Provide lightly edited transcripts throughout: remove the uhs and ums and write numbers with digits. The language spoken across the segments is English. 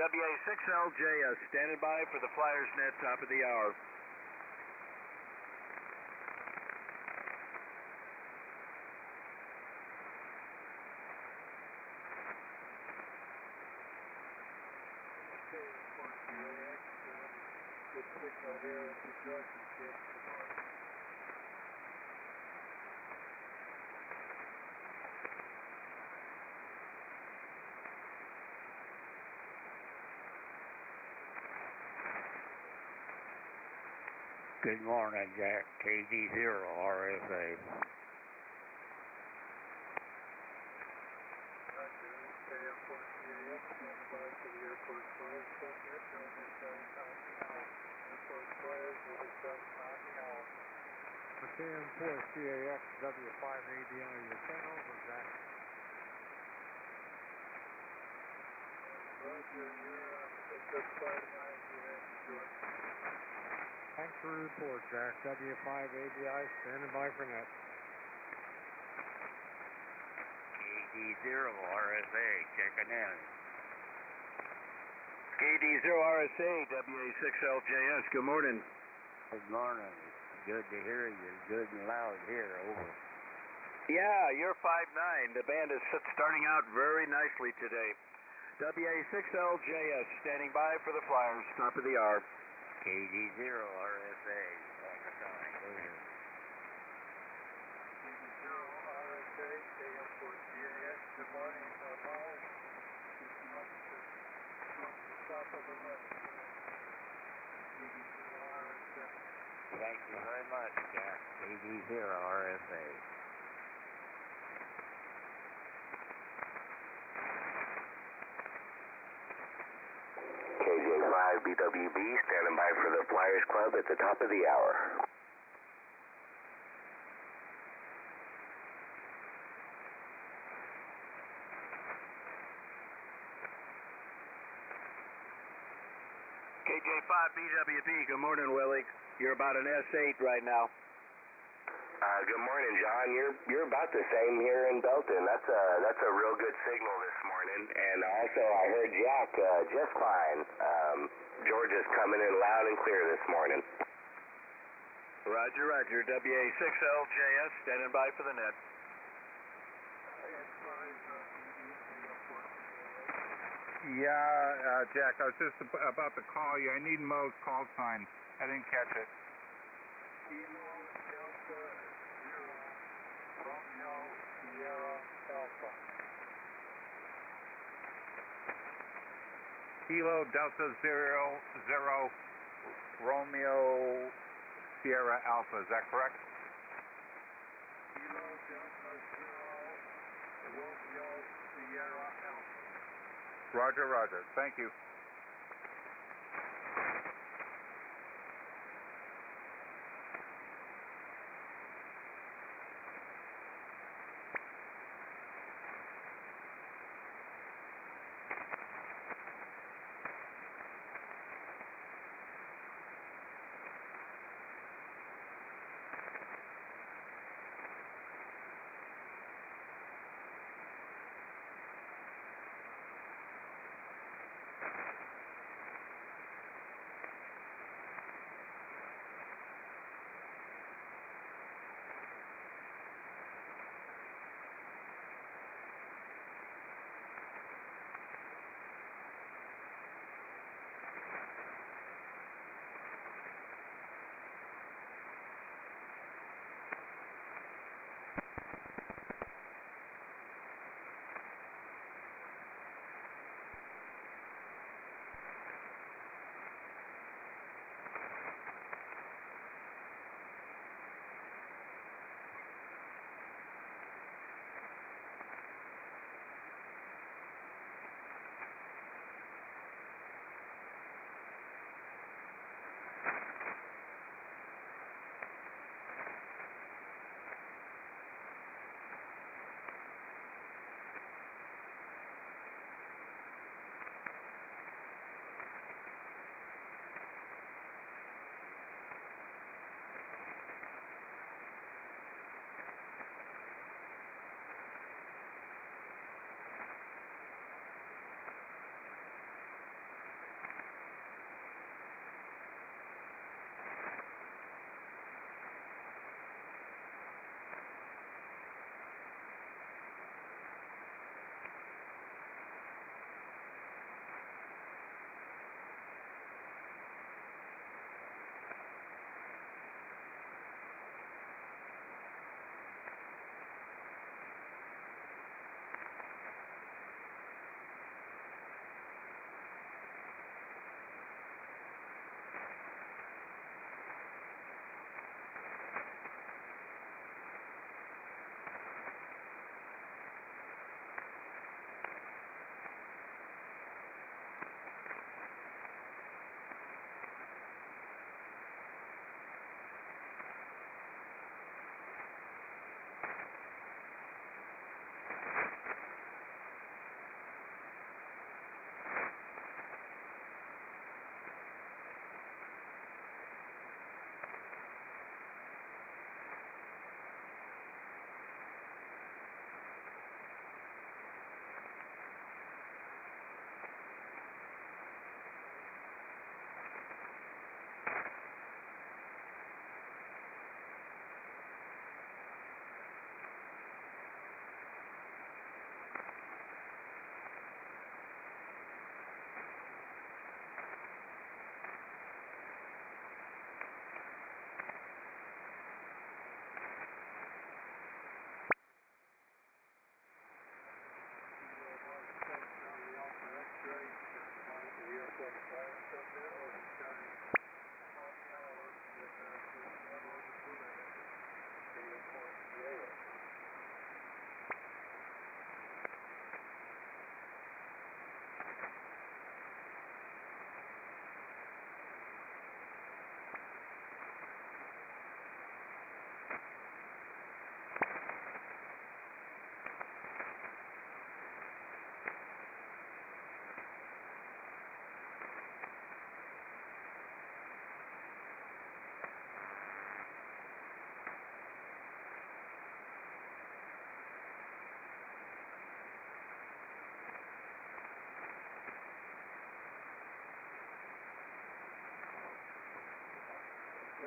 WA6LJS, standing by for the Flyers net, top of the hour. Good signal here at the junction. Good morning, Jack. KD0RSA. K4YDB, W5ABI, your channel, or Jack? Roger, thanks for the report, Jack. W5ABI, standing by for net. KD0RSA, checking in. KD0RSA, WA6LJS, good morning. Good morning. Good to hear you. Good and loud here. Over. Yeah, you're 5'9". The band is starting out very nicely today. WA6LJS, standing by for the Flyers, top of the hour. KD0RSA, KD0RSA, KM4GAX, good morning, Miles. Top of the list. Thank you very much, Jack. KD0RSA. K4YDB, standing by for the Flyers Club at the top of the hour. KJ5BWB, good morning, Willie. You're about an S8 right now. Good morning, John. You're about the same here in Belton. That's a real good signal this morning. And also, I heard Jack just fine. Georgia's coming in loud and clear this morning. Roger, roger. WA6LJS, standing by for the net. Yeah, Jack, I was just about to call you. I need Mo's call sign. I didn't catch it. Kilo Delta 0, Romeo Sierra Alpha. Kilo Delta 0, Romeo Sierra Alpha. Is that correct? Kilo Delta 0, Romeo Sierra Alpha. Roger, roger. Thank you.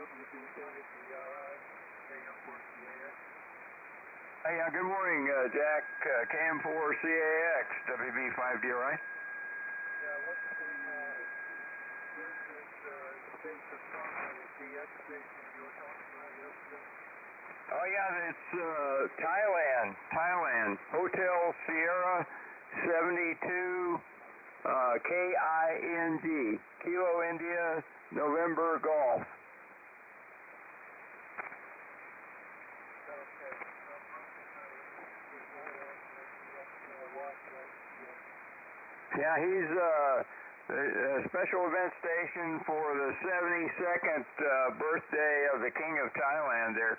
Hey, good morning, Jack. K4YDB, WB5DRI. Oh yeah, it's Thailand. Hotel Sierra 72 KING, Kilo India November Golf. Yeah, he's a special event station for the 72nd birthday of the King of Thailand there.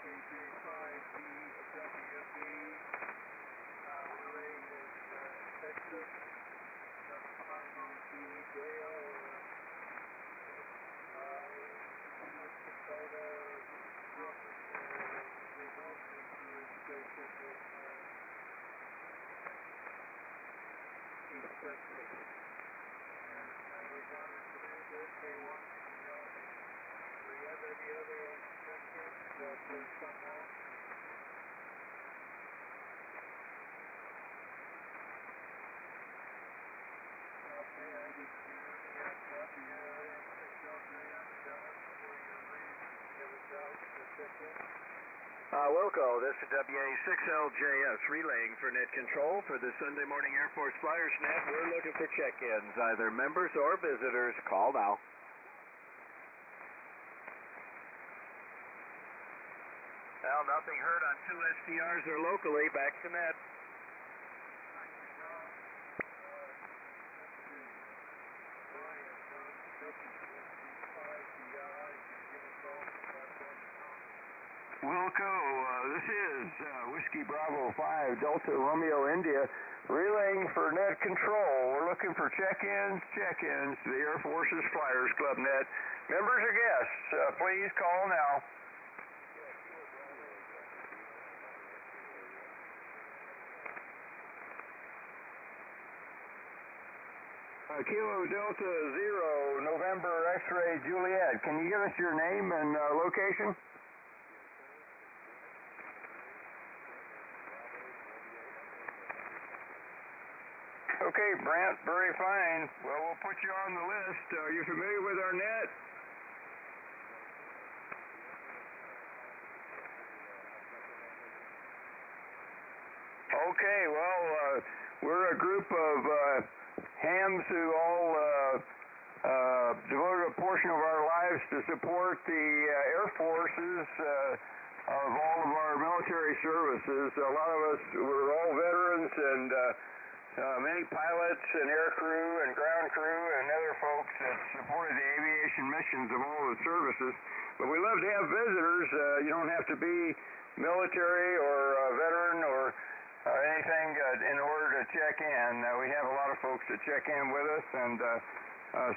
K4YDB, relay is Texas, 7592 Dale, North Dakota, remote station in East Texas. And we got it today, K1. Do you have any other questions that there's some more? Okay, I just Wilco, this is WA6LJS relaying for net control for the Sunday Morning Air Force Flyers Net. We're looking for check-ins, either members or visitors. Call now. Well, nothing heard on 2 SDRs or locally. Back to net. Wilco, this is Whiskey Bravo 5 Delta Romeo India relaying for net control. We're looking for check-ins to the Air Force's Flyers Club net. Members or guests, please call now. Kilo Delta 0 November X-Ray Juliet. Can you give us your name and location? Okay, Brent, very fine. Well, we'll put you on the list. Are you familiar with our net? Okay, well, we're a group of hams who all devoted a portion of our lives to support the Air Forces of all of our military services. A lot of us were all veterans and many pilots and air crew and ground crew and other folks that supported the aviation missions of all the services. But we love to have visitors. You don't have to be military or a veteran or anything in order to check in. We have a lot of folks that check in with us, and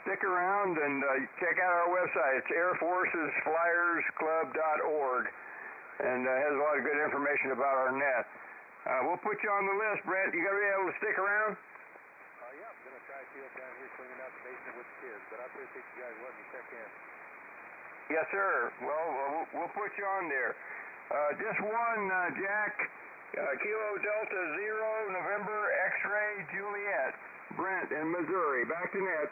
stick around and check out our website. It's airforcesflyersclub.org, and has a lot of good information about our net. We'll put you on the list, Brent. You gonna be able to stick around? Yeah, I'm gonna try to see up down here cleaning out the basement with the kids, but I appreciate you guys letting me check in. Yes, sir. Well, we'll put you on there. Just one, Jack. Kilo Delta 0 November X-Ray Juliet. Brent in Missouri. Back to net.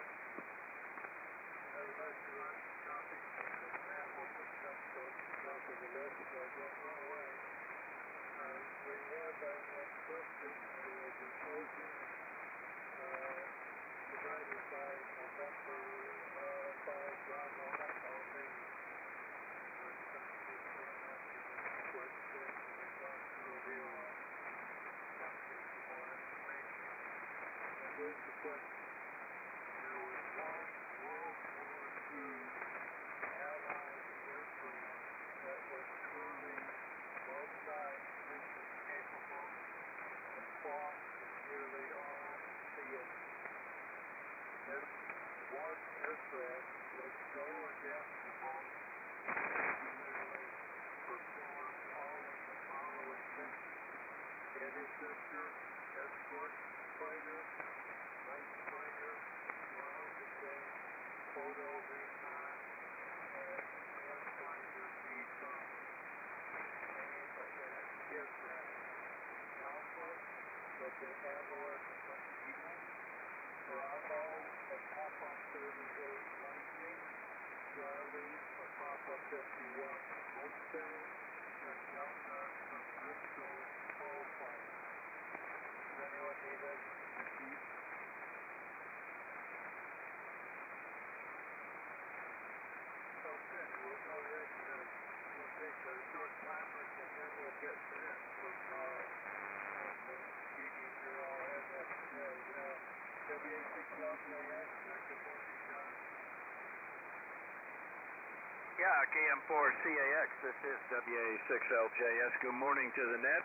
Yeah, KM4CAX, this is WA6LJS. Good morning to the net.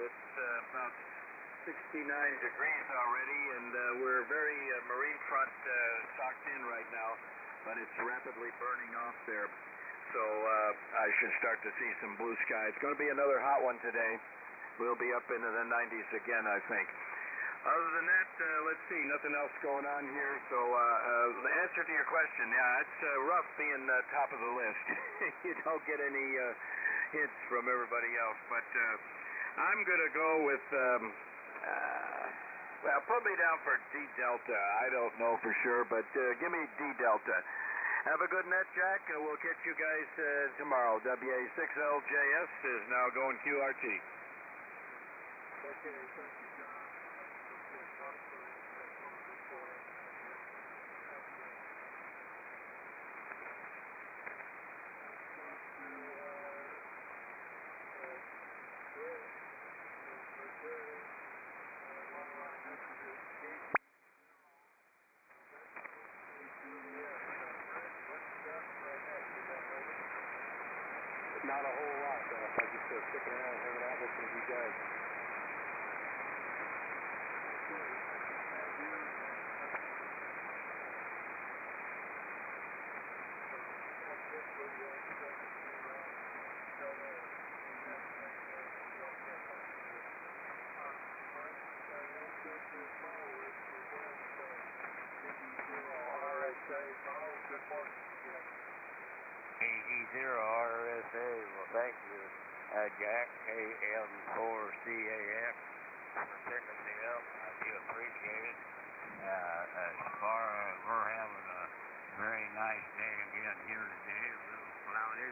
It's about 69 degrees already, and we're very marine front socked in right now, but it's rapidly burning off there. So I should start to see some blue sky. It's going to be another hot one today. We'll be up into the 90s again, I think. Other than that, let's see, nothing else going on here. So the answer to your question, yeah, it's rough being top of the list. You don't get any hints from everybody else. But I'm going to go with, well, put me down for D Delta. I don't know for sure, but give me D Delta. Have a good net, Jack. We'll catch you guys tomorrow. WA6LJS is now going QRT. Okay, thank you, John. Not a whole lot. I just sticking around hanging out listening to you guys. KD0RSA, well, thank you, Jack, KM4CAX, for picking me up. I do appreciate it. As far as we're having a very nice day again here today, a little cloudy,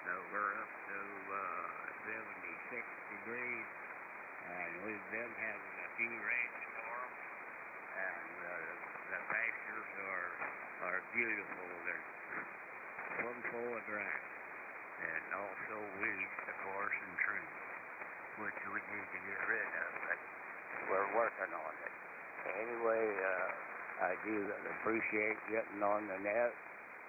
so we're up to 76 degrees, and we've been having a few rainstorms, and the pastures are beautiful. They're plumb full of grass, and also weeds, of course, and trees, which we need to get rid of, but we're working on it. Anyway, I do appreciate getting on the net,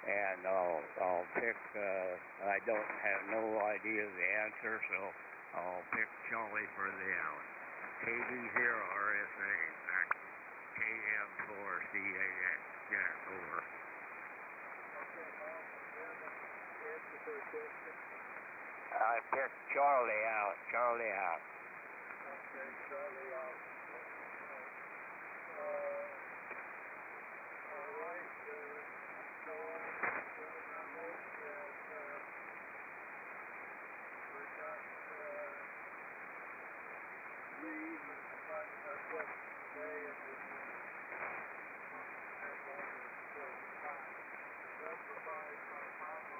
and I'll pick, I don't have no idea the answer, so I'll pick Charlie for the hour. KD0RSA, back, KM4CAX, Jack, over. I picked Charlie out. Okay, Charlie out. All right, so we've got Reed providing our question today, and we'll have one for time. That's provided by Pablo.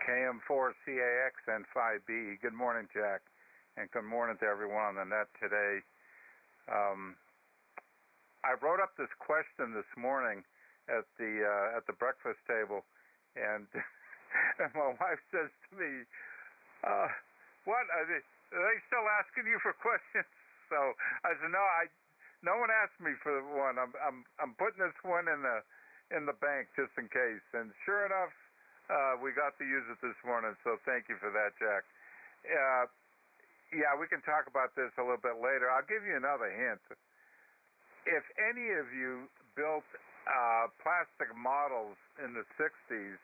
KM4CAX and 5B. Good morning, Jack, and good morning to everyone on the net today. I wrote up this question this morning at the breakfast table, and and my wife says to me, "What are they still asking you for questions?" So I said, no one asked me for one. I'm putting this one in the bank just in case. And sure enough, we got to use it this morning, so thank you for that, Jack. Yeah, we can talk about this a little bit later. I'll give you another hint. If any of you built plastic models in the 60s,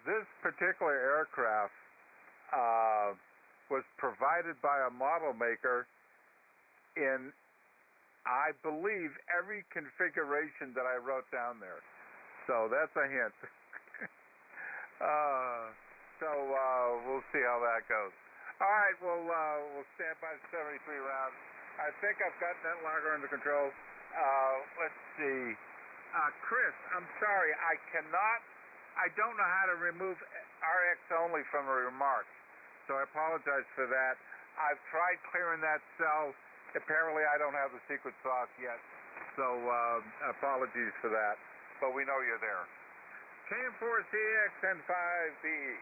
this particular aircraft was provided by a model maker in, I believe, every configuration that I wrote down there. So that's a hint. We'll see how that goes. All right, we'll stand by the 73 rounds. I think I've got net logger under control. Let's see. Chris, I'm sorry, I don't know how to remove RX only from a remark, so I apologize for that. I've tried clearing that cell. Apparently I don't have the secret sauce yet, so apologies for that, but we know you're there. KM4CX and 5B.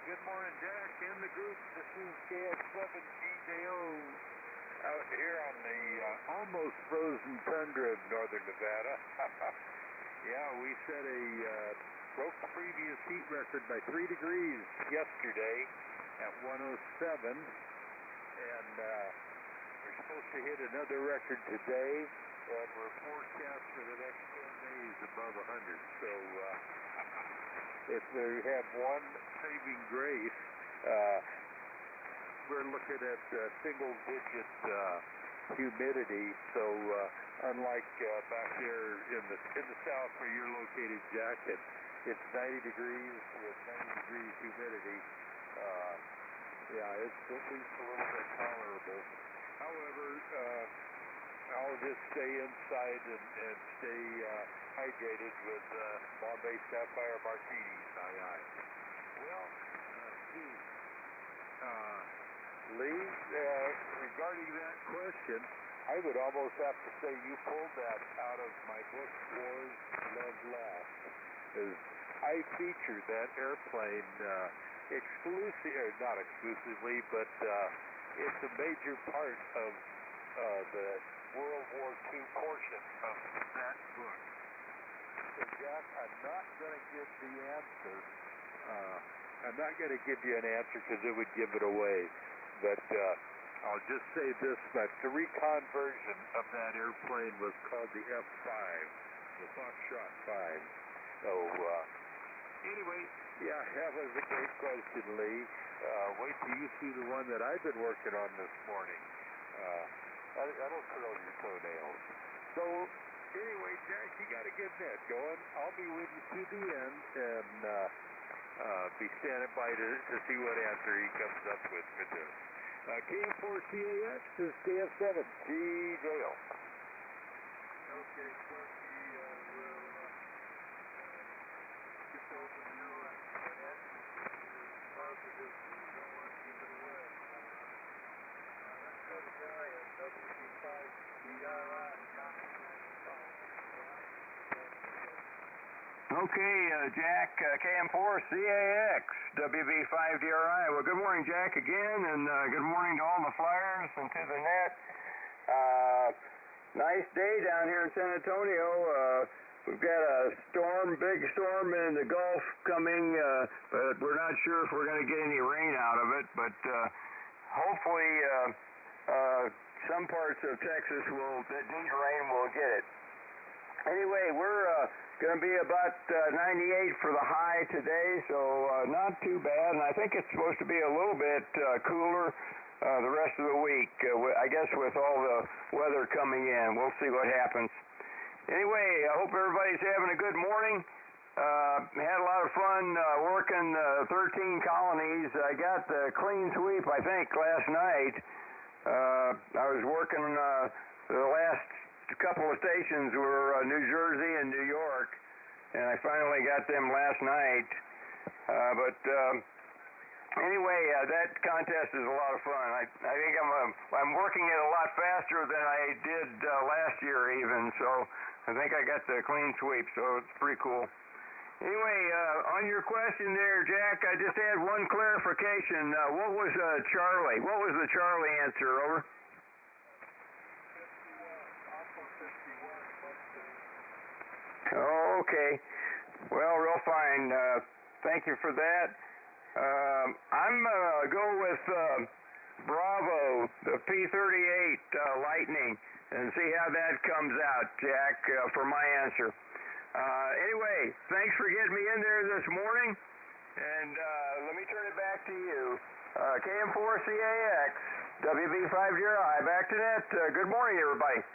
good morning, Jack, and the group. This is KX7GJO out here on the almost frozen tundra of northern Nevada. Yeah, we set broke the previous heat record by 3 degrees yesterday at 107, and we're supposed to hit another record today, and we're forecast for the next 10 days above 100. So if we have one saving grace, we're looking at single-digit humidity. So unlike back there in the south where you're located, Jack, it's 90 degrees with 90 degrees humidity. Yeah, it's at least a little bit tolerable. However, I'll just stay inside and stay hydrated with Bombay Sapphire Martinis. Aye. Well, Lee, regarding that question, I would almost have to say you pulled that out of my book, Wars, Love, Laugh, because I featured that airplane not exclusively, but it's a major part of the World War II portion of that book. So, Jack, I'm not going to give the answer. I'm not going to give you an answer because it would give it away. But I'll just say this, that the recon version of that airplane was called the F-5, the Foxtrot 5. So, anyway, yeah, that was a great question, Lee. Wait till you see the one that I've been working on this morning. That'll curl your toenails. So, anyway, Jack, you got a good net going. I'll be with you to the end and be standing by to see what answer he comes up with for this. KM4CAX is KF7GJO. Okay, Sparky, we'll skip over you and that. Positive, we don't want to keep it away. Let's go to Brian, WC5DRI. Okay, Jack, KM4CAX, WB5DRI. Well, good morning, Jack, again, and good morning to all the flyers and to the net. Nice day down here in San Antonio. We've got a big storm in the Gulf coming, but we're not sure if we're going to get any rain out of it, but hopefully some parts of Texas that need rain will get it. Anyway, we're going to be about 98 for the high today, so not too bad, and I think it's supposed to be a little bit cooler the rest of the week, I guess with all the weather coming in. We'll see what happens. Anyway, I hope everybody's having a good morning. Had a lot of fun working 13 colonies. I got the clean sweep, I think, last night. I was working the last couple of stations were New Jersey and New York, and I finally got them last night. But anyway, that contest is a lot of fun. I think I'm working it a lot faster than I did last year even, so I think I got the clean sweep, so it's pretty cool. Anyway, on your question there, Jack, I just had one clarification. What was Charlie? What was the Charlie answer? Over. Oh, okay. Well, real fine. Thank you for that. I'm go with Bravo, the P-38 Lightning, and see how that comes out, Jack, for my answer. Anyway, thanks for getting me in there this morning, and let me turn it back to you. KM4CAX, WB5DRI, back to net. Good morning, everybody.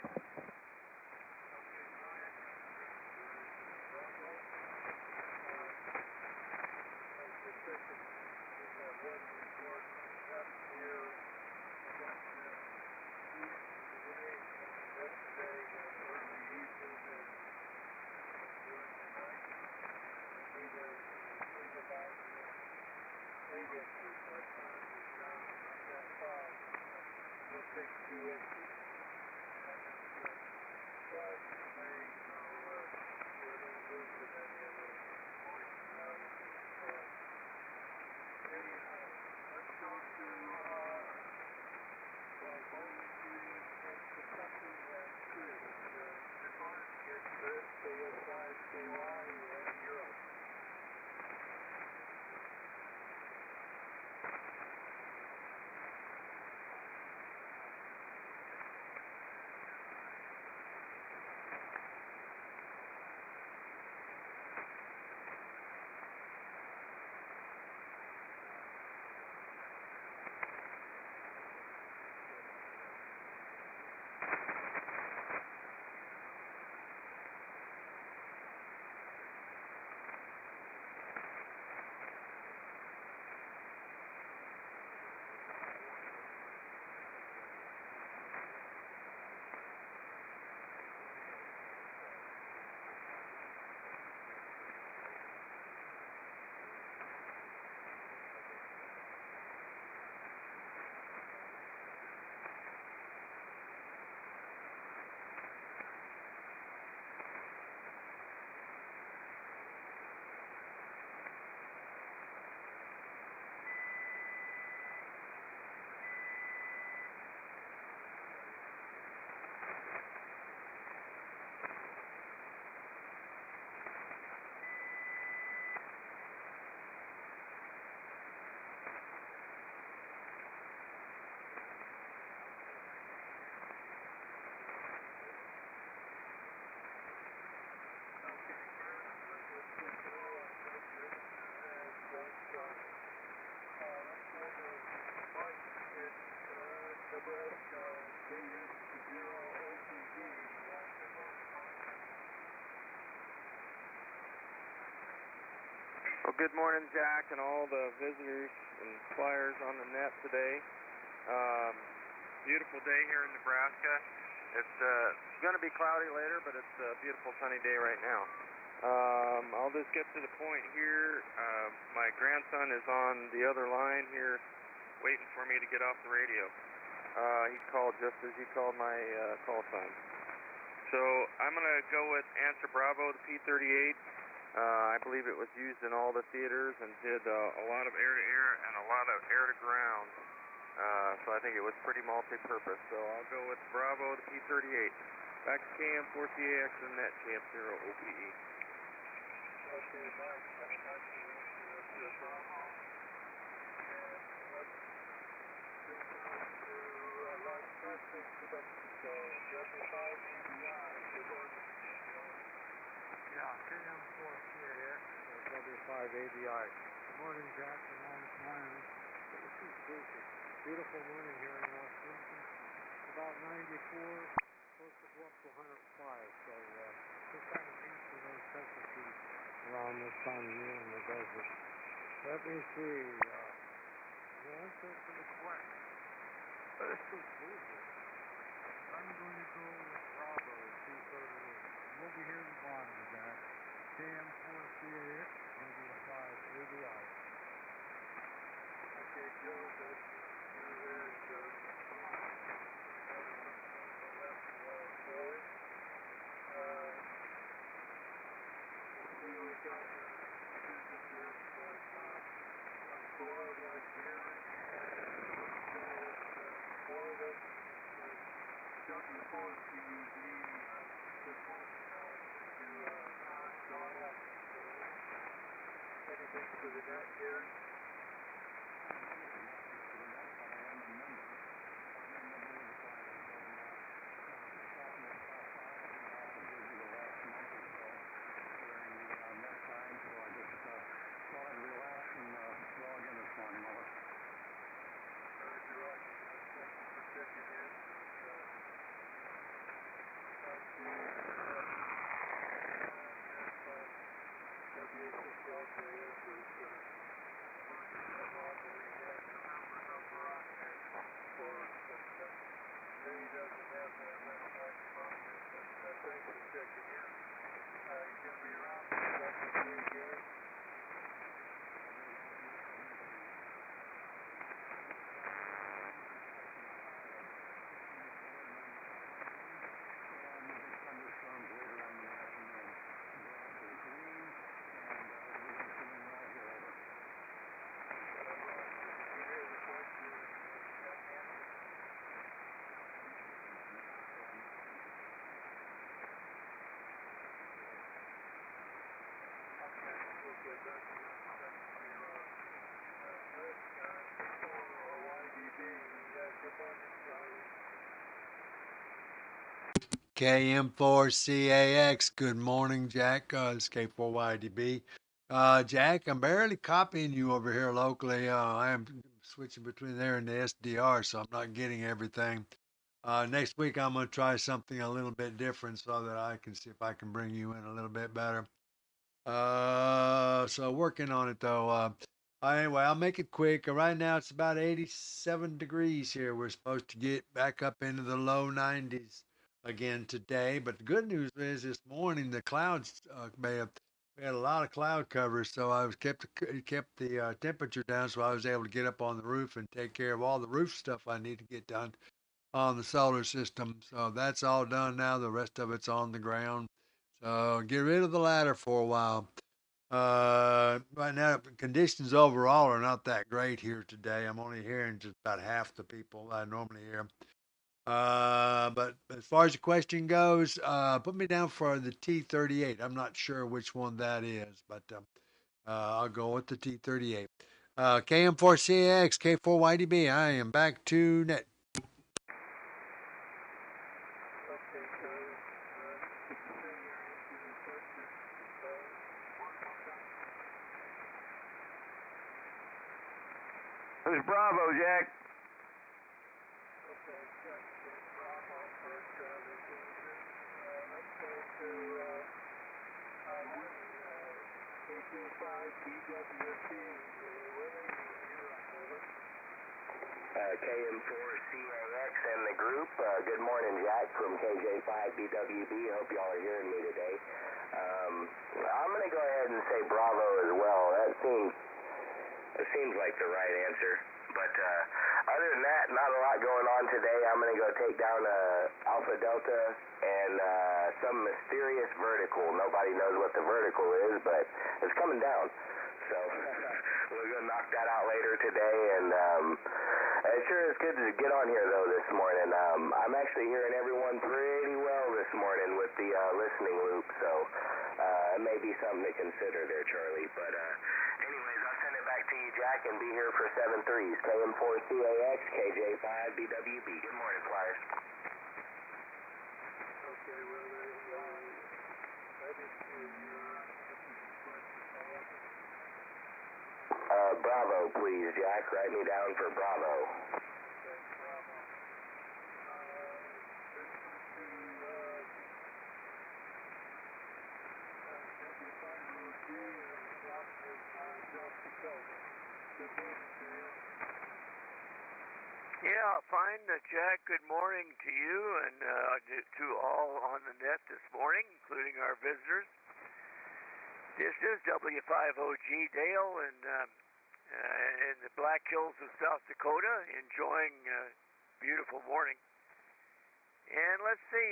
Well, good morning, Jack, and all the visitors and flyers on the net today. Beautiful day here in Nebraska. It's going to be cloudy later, but it's a beautiful sunny day right now. I'll just get to the point here. My grandson is on the other line here waiting for me to get off the radio. He called just as you called my call sign. So I'm going to go with answer Bravo, the P-38. I believe it was used in all the theaters and did a lot of air-to-air and a lot of air-to-ground. So I think it was pretty multi-purpose. So I'll go with Bravo, the P-38. Back to KM4CAX and net KM0 OPE. Okay, Mike, that's nice to meet you. That's your Bravo. And let's move on to last question. So, W5ABI, good morning. Yeah, KM4CAX, W5ABI. Good morning, Jack, and all the flyers. Beautiful morning here in West Clinton. About 94, supposed to go up to 105, so just kind of neat for those temperatures around this time of year in the desert. Let me see, the answer to the question. I'm going to go with Bravo, 238. We'll be here at the bottom, Jack. KM4CAX, W5ABI. Okay, Joe, that's there, Joe. We got visitors from Florida here, Florida, W4CUD, anything for the net here? KM4CAX, good morning, Jack. It's K4YDB. Jack, I'm barely copying you over here locally. I am switching between there and the SDR, so I'm not getting everything. Next week, I'm going to try something a little bit different so that I can see if I can bring you in a little bit better. So working on it though. Anyway, I'll make it quick. Right now it's about 87 degrees here. We're supposed to get back up into the low 90s again today. But the good news is this morning the clouds we had a lot of cloud cover, so I was kept the temperature down, so I was able to get up on the roof and take care of all the roof stuff I need to get done on the solar system. So that's all done now. The rest of it's on the ground. So get rid of the ladder for a while. Right now, conditions overall are not that great here today. I'm only hearing just about half the people I normally hear. But as far as the question goes, put me down for the T-38. I'm not sure which one that is, but I'll go with the T-38. KM4CX, K4YDB. I am back to net. This is Bravo, Jack. Okay, check Bravo first. Let's go to K4YDB, Willie, you're up, over. KM4CAX and the group. Good morning, Jack from KJ5BWB. Hope y'all are hearing me today. I'm going to go ahead and say Bravo as well. It seems like the right answer. But other than that, not a lot going on today. I'm going to go take down Alpha Delta and some mysterious vertical. Nobody knows what the vertical is, but it's coming down. So we're going to knock that out later today. And it sure is good to get on here, though, this morning. I'm actually hearing everyone pretty well this morning with the listening loop. So it may be something to consider there, Charlie. But anyways, I'll send it back to you, Jack, and be here for 7-3s. KM4CAX, KJ5BWB. Good morning, Flyers. Okay, well, that is Bravo, please, Jack. Write me down for Bravo. Okay, Bravo. Yeah, fine, Jack. Good morning to you and to all on the net this morning, including our visitors. This is W5OG Dale in the Black Hills of South Dakota, enjoying a beautiful morning. And let's see,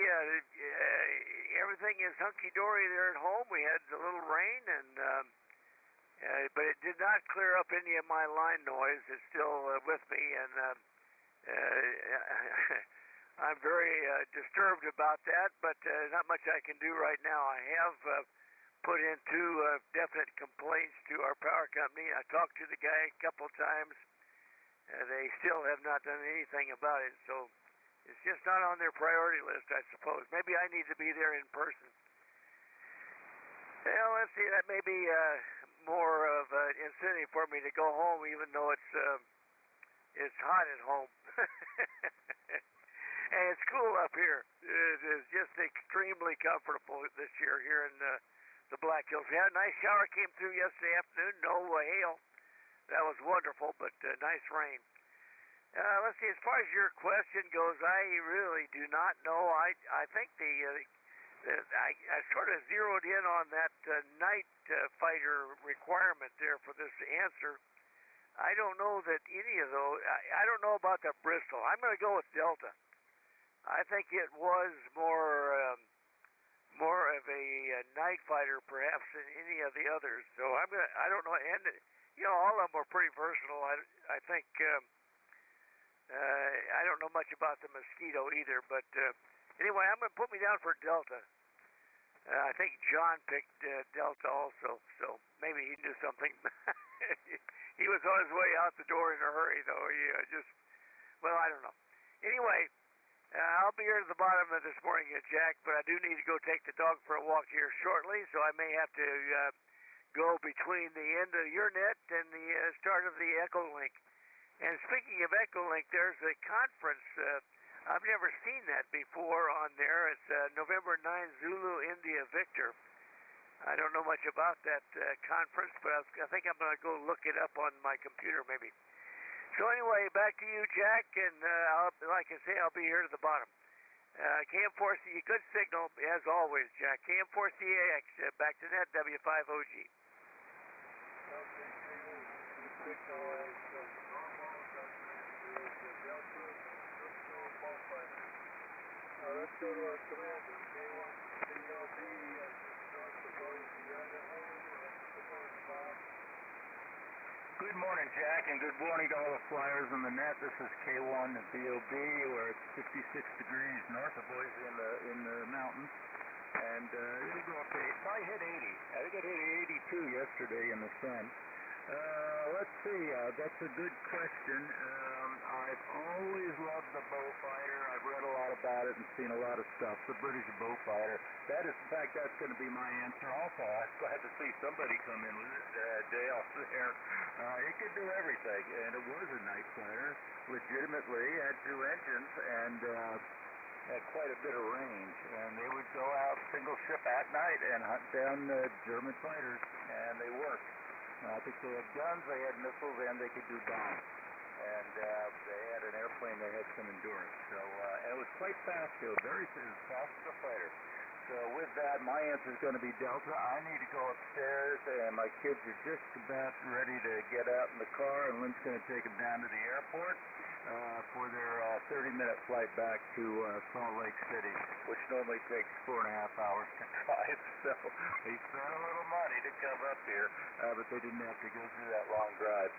everything is hunky-dory there at home. We had a little rain, but it did not clear up any of my line noise. It's still with me, and I'm very disturbed about that, but not much I can do right now. I have put in two definite complaints to our power company. I talked to the guy a couple times. They still have not done anything about it, so it's just not on their priority list, I suppose. Maybe I need to be there in person. Well, let's see, that may be more of an incentive for me to go home, even though it's hot at home. And it's cool up here. It is just extremely comfortable this year here in the Black Hills. We had a nice shower came through yesterday afternoon. No hail. That was wonderful, but nice rain. Let's see, as far as your question goes, I really do not know. I think I sort of zeroed in on that night fighter requirement there for this answer. I don't know that any of those, I don't know about the Bristol. I'm going to go with Delta. I think it was more of a night fighter perhaps than any of the others. So I don't know, and all of them are pretty versatile. I think I don't know much about the Mosquito either, but anyway, I'm going to put me down for Delta. I think John picked Delta also, so maybe he knew something. He was on his way out the door in a hurry, though. I don't know. Anyway, I'll be here at the bottom of this morning, Jack, but I do need to go take the dog for a walk here shortly, so I may have to go between the end of your net and the start of the Echolink. And speaking of Echolink, there's a conference. I've never seen that before on there. It's November 9, Zulu, India, Victor. I don't know much about that conference, but I think I'm going to go look it up on my computer maybe. So anyway, back to you, Jack, and like I say, I'll be here at the bottom. KM4C, good signal as always, Jack. KM4CAX, back to net, W5OG. Let's go to our commander, K1CLB, Good morning, Jack, and good morning to all the flyers on the net. This is K1BOB, where it's 56 degrees north of Boise in the mountains, and it'll go up to probably hit 80. I think it hit 82 yesterday in the sun. Let's see. That's a good question. I've always loved the Beaufighter. I've read a lot about it and seen a lot of stuff. The British Beaufighter. In fact, that's going to be my answer also. I was glad to see somebody come in with it, Dale there. It could do everything, and it was a night fighter, legitimately. Had two engines, and had quite a bit of range, and they would go out single ship at night and hunt down German fighters, and they worked. I think they had guns, they had missiles, and they could do bombs. And they had an airplane that had some endurance. So and it was quite fast, too, very fast as a fighter. So with that, my answer is going to be Delta. I need to go upstairs, and my kids are just about ready to get out in the car, and Lynn's going to take them down to the airport for their 30-minute flight back to Salt Lake City, which normally takes 4.5 hours to drive. So they spent a little money to come up here, but they didn't have to go through that long drive.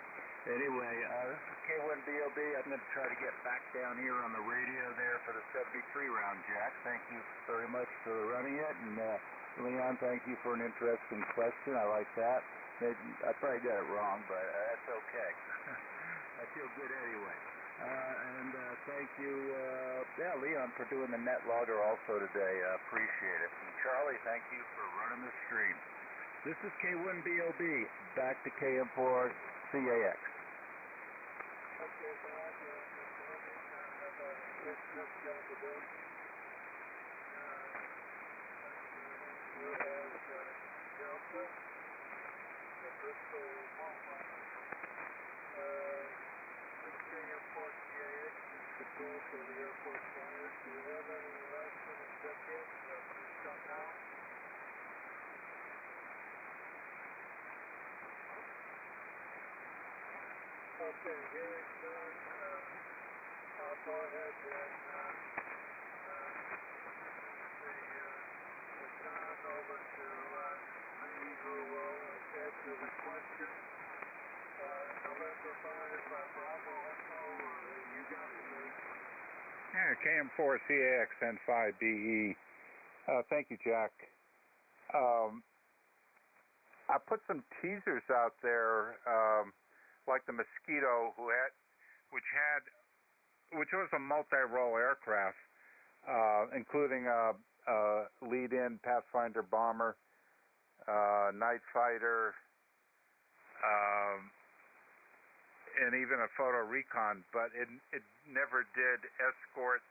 Anyway, this is K4YDB. I'm going to try to get back down here on the radio there for the 73 round, Jack. Thank you very much for running it. And Leon, thank you for an interesting question. I like that. I probably got it wrong, but that's okay. I feel good anyway. And thank you, Leon, for doing the net logger also today. Appreciate it. And Charlie, thank you for running the stream. This is K4YDB. Back to KM4CAX. Okay, Bob, let's jump to this. You have Delta, the Bristol Walmart. This KM4CAX is control for the Air Force flyers. Do you have any last minute check-ins? Please come now. Okay, hearing done. I'll go ahead and the time over to me who will answer the question. November 5 by Bravo Echo, you got it. Yeah, KM4CAX N5BE. Thank you, Jack. I put some teasers out there, like the Mosquito, which was a multi-role aircraft, including a lead-in Pathfinder bomber, night fighter, and even a photo recon, but it never did escort.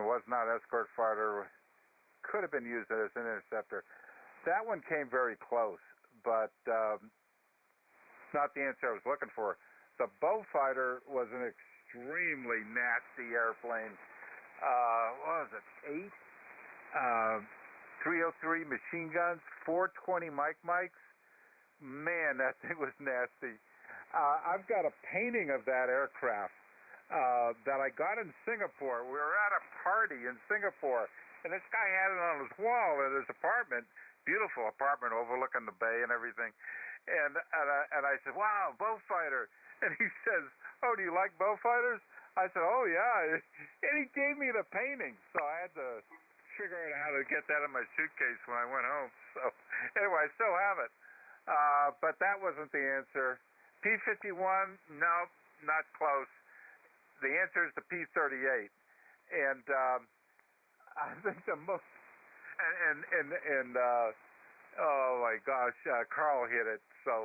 Was not escort fighter. Could have been used as an interceptor. That one came very close, but not the answer I was looking for. The Beaufighter was an extremely nasty airplane. What was it? 303 machine guns, 420 mics. Man, that thing was nasty. I've got a painting of that aircraft that I got in Singapore. We were at a party in Singapore, and this guy had it on his wall in his apartment. Beautiful apartment overlooking the bay and everything. And I said, wow, Beaufighter. And he says, oh, do you like Beaufighters? I said, oh, yeah. And he gave me the painting. So I had to figure out how to get that in my suitcase when I went home. So anyway, I still have it. But that wasn't the answer. P-51, no, not close. The answer is the P-38. And I think the most... oh my gosh, Carl hit it, so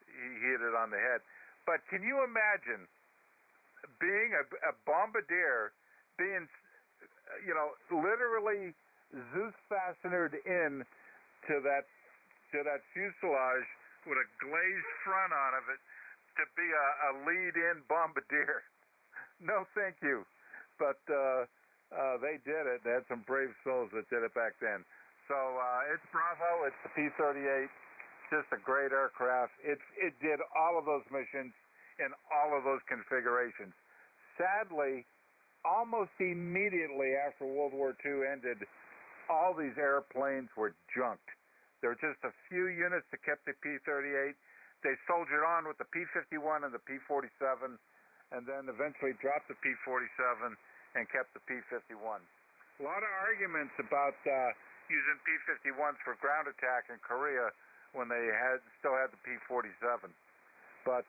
he hit it on the head. But can you imagine being a bombardier, being, literally Zeus fastenered in to that fuselage with a glazed front on of it to be a lead-in bombardier? No, thank you. But they did it. They had some brave souls that did it back then. So it's Bravo. It's the P-38. Just a great aircraft. It did all of those missions in all of those configurations. Sadly, almost immediately after World War II ended, all these airplanes were junked. There were just a few units that kept the P-38. They soldiered on with the P-51 and the P-47, and then eventually dropped the P-47 and kept the P-51. A lot of arguments about using P-51s for ground attack in Korea when they still had the P-47. But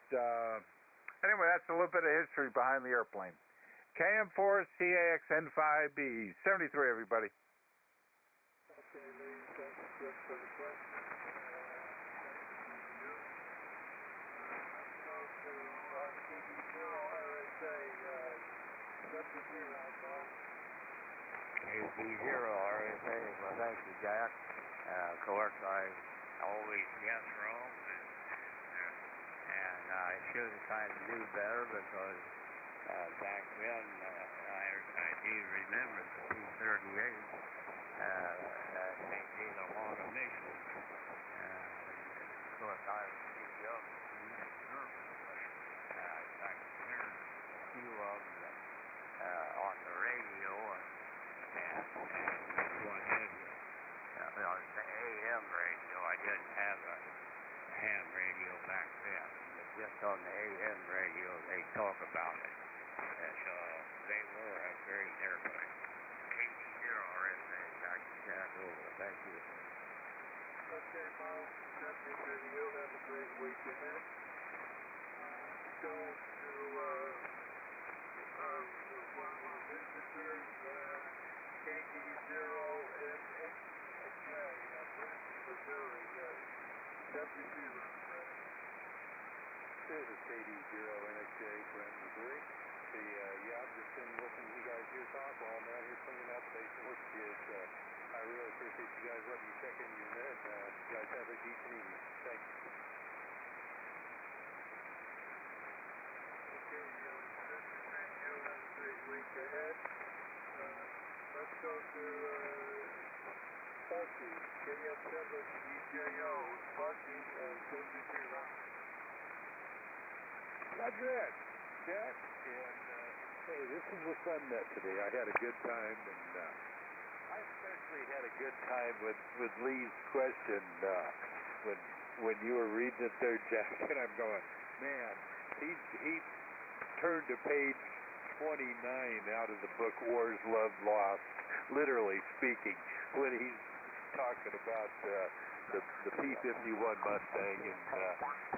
anyway, that's a little bit of history behind the airplane. KM4CAX N5B 73, everybody. Okay, Lee, thank you Chris, for the question. Let's go to TV0 RSA. KC0 RSA. Well, thank you, Jack. Of course, I always guess wrong, and I should have kind of knew better because back then I do remember the P-38 taking a lot of missions. Of course, I was too young to be in service, but I could hear a few of them on the radio and what have you. The AM radio. I didn't have a ham radio back then, but just on the AM radio they talk about it. So they were a great airplane. KC0 RSA, Dr. Jack over. Thank you. Okay, Mo. Send me a video. Have a great week ahead. Go to one of our visitors, KD0NX. Missouri, WC room, Brent. This is KD0NXJ, Brent, Missouri. I've just been listening to you guys here talk while I'm out here cleaning out the basement, which is, I really appreciate you guys letting me check in your net. You guys have a decent evening. Thanks. Okay, send me a video. Have a great week ahead. Let's go to Sparky, KF7EJO, Sparky, WC round. Roger that, Jack. And hey, this is a fun net today. I had a good time, and I especially had a good time with Lee's question when you were reading it there, Jack. And I'm going, man, he turned to page 29 out of the book Wars, Love, Lost, literally speaking, when he's talking about the P-51 Mustang, and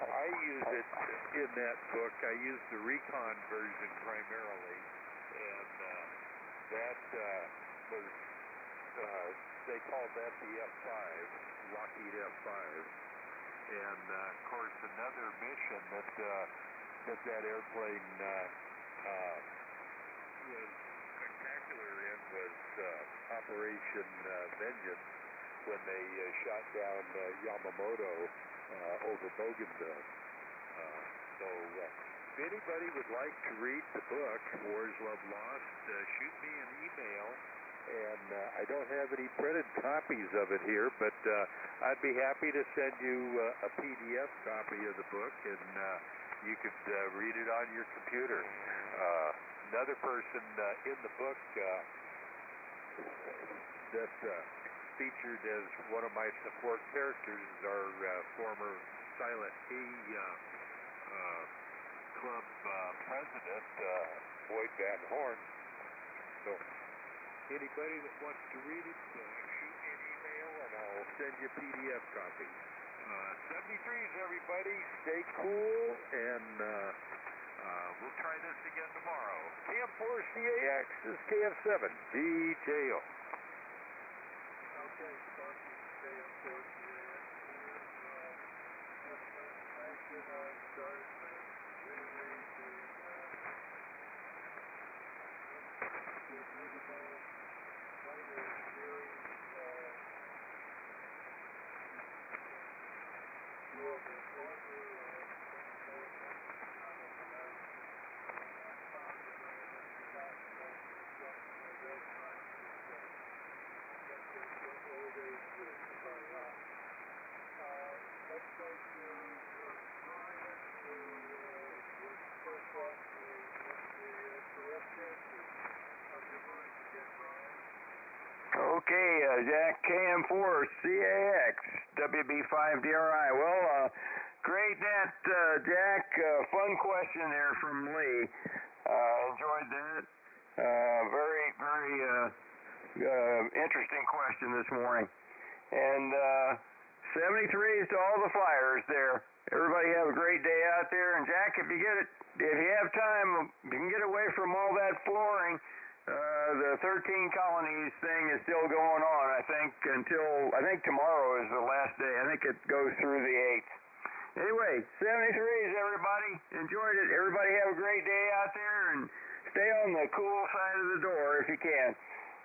I use it in that book. I use the recon version primarily, and that was, they called that the F-5, Lockheed F-5, and of course another mission that airplane was spectacular in was Operation Vengeance, when they shot down Yamamoto over Bougainville. So if anybody would like to read the book, Wars, Love, Lost, shoot me an email. And I don't have any printed copies of it here, but I'd be happy to send you a PDF copy of the book, and you could read it on your computer. Another person in the book that featured as one of my support characters is our former Silent A Club president, Boyd Van Horn. So anybody that wants to read it, shoot me an email and I'll send you a PDF copy. 73s, everybody. Stay cool, and we'll try this again tomorrow. KM4CAX is KF7 DJO. Okay, Sparky, KF4CAX. Information on start relay to minimal fighter series. Let's go to Brian, who was first off the correct answer of your voice again, Brian. Okay, Jack, KM4CAX, WB5DRI. Well, great net, Jack. Fun question there from Lee. Enjoyed that. Very, very interesting question this morning. And 73s to all the flyers there. Everybody have a great day out there. And Jack, if you have time, you can get away from all that flooring. The 13 colonies thing is still going on, I think tomorrow is the last day. I think it goes through the 8th. Anyway, 73s, everybody. Enjoyed it. Everybody have a great day out there, and stay on the cool side of the door if you can.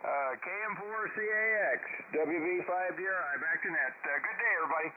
KM4CAX, WB5DRI, back to net. Good day, everybody.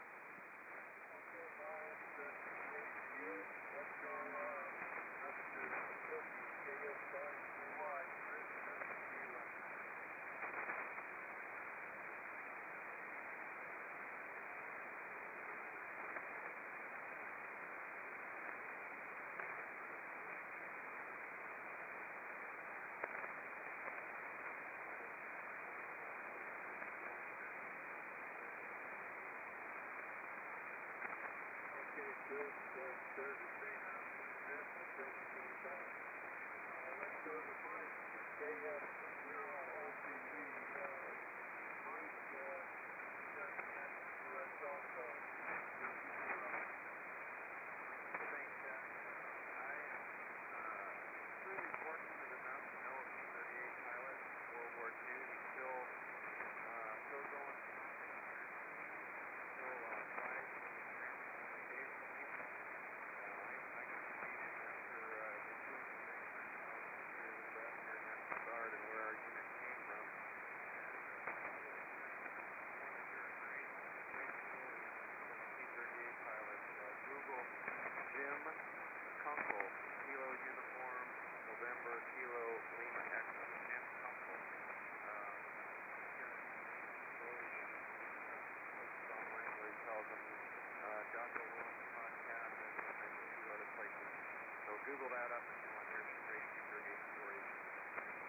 Google that up if you want to hear some great brigade stories.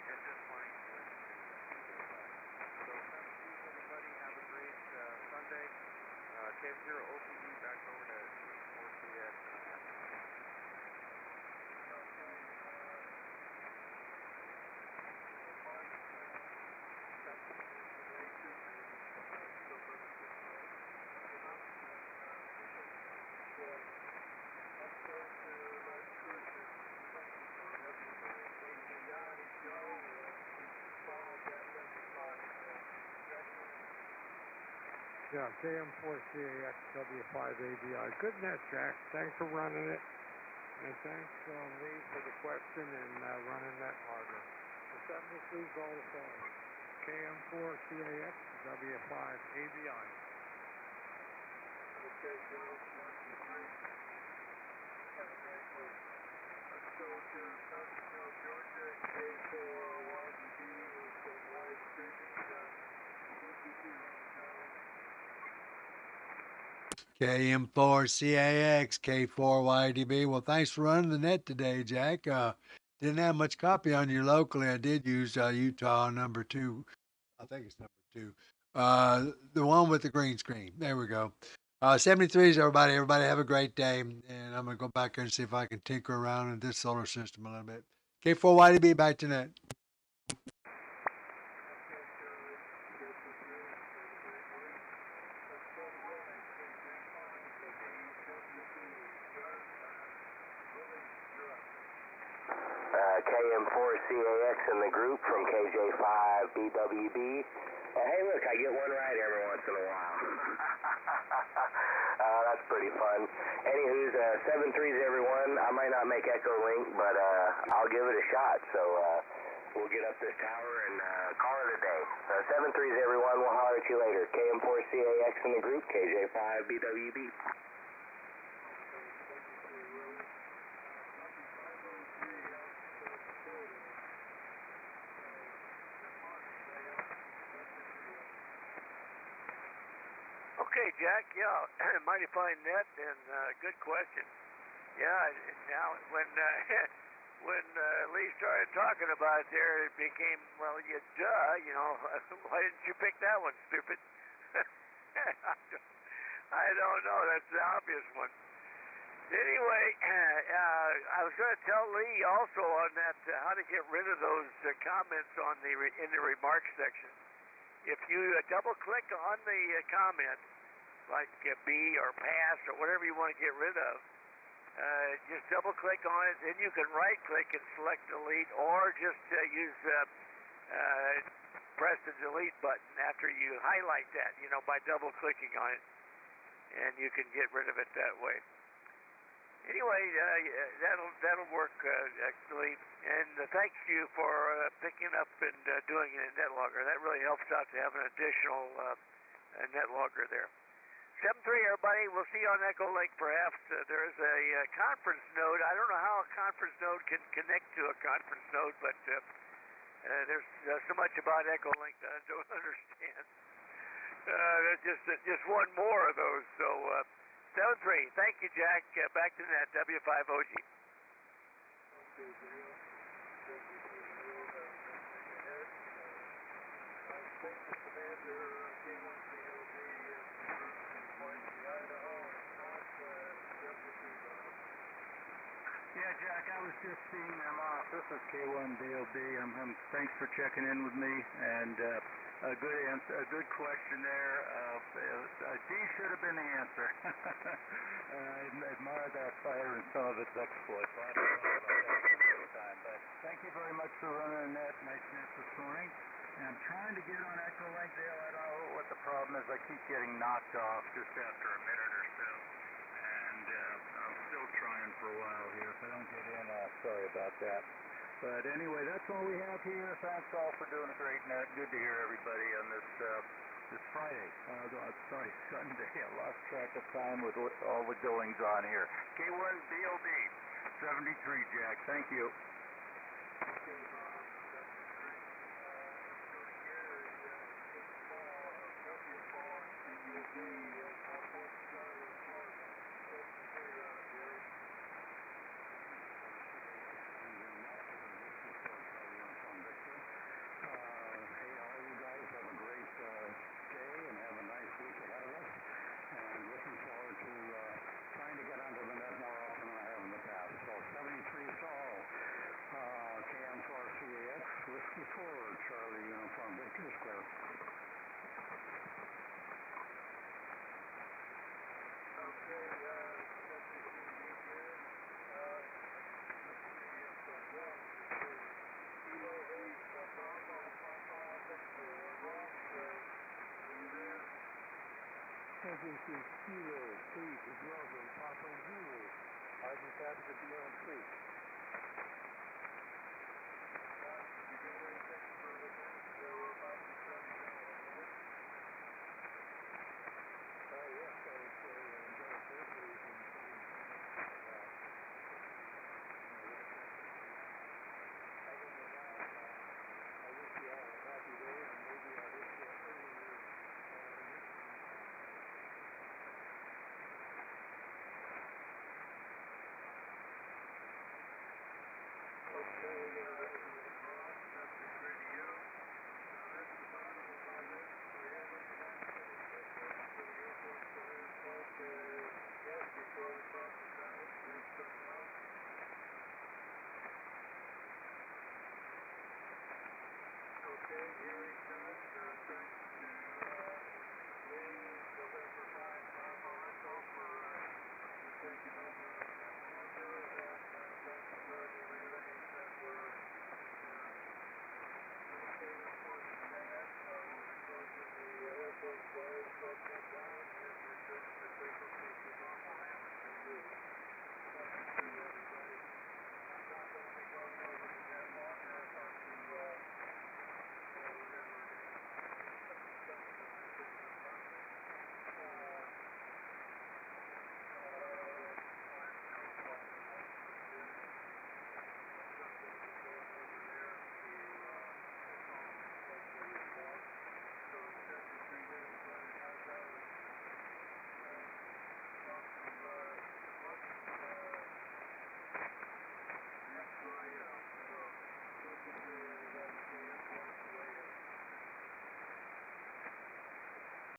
And just find links to that. So 7-2, everybody. Have a great Sunday. K0OPD back over to K4CX. Yeah, KM4CAX W5ABI. Good net, Jack. Thanks for running it. And thanks, Lee, for the question and running that harder. The 73 is all the same. KM4CAX W5ABI. Okay, Joe. Let's go to Huntsville, Georgia. K4YDB with some live streaming. KM4CAX, K4YDB. Well, thanks for running the net today, Jack. Didn't have much copy on you locally. I did use Utah number 2. I think it's number 2. The one with the green screen. There we go. 73s, everybody. Everybody have a great day. And I'm going to go back there and see if I can tinker around in this solar system a little bit. K4YDB, back to net. KM4CAX in the group from KJ5BWB. Hey, look, I get one right every once in a while. That's pretty fun. Anywho's, 7-3s, everyone. I might not make Echo Link, but I'll give it a shot. So we'll get up this tower and call it a day. 7-3s, everyone. We'll holler at you later. KM4CAX in the group, KJ5BWB. Okay, Jack. Yeah, mighty fine net and good question. Yeah, now when Lee started talking about it there, it became, well, you why didn't you pick that one, stupid? I don't know. That's the obvious one. Anyway, I was going to tell Lee also on that how to get rid of those comments on in the remarks section. If you double-click on the comment, like B or pass or whatever you want to get rid of, just double-click on it, then you can right-click and select delete, or just press the delete button after you highlight that, by double-clicking on it, and you can get rid of it that way. anyway, that'll work actually. And thank you for picking up and doing it in NetLogger. That really helps out to have an additional NetLogger there. 7-3, everybody. We'll see you on Echo Link. Perhaps there is a conference node. I don't know how a conference node can connect to a conference node, but there's so much about Echo Link that I don't understand. Just one more of those. So 7-3. Thank you, Jack. Back to the net. W5OG. Yeah, Jack, I was just seeing them off. This is K4YDB. Thanks for checking in with me, and a good question there. D should have been the answer. I admire that fire and some of its exploits. I'll have to talk about that another time. But thank you very much for running a net. Nice net this morning. And I'm trying to get on Echo Link, Dale. I don't know what the problem is. I keep getting knocked off just after a minute or so. And I'm still trying for a while here. If I don't get in, sorry about that. But anyway, that's all we have here. Thanks all for doing a great net. Good to hear everybody on this Friday. Sunday. I lost track of time with all the goings on here. K4YDB 73, Jack. Thank you. Charlie Uniform Victor Square. This is Kilo 8 Bravo Papa Zulu. I just happen to be on 3.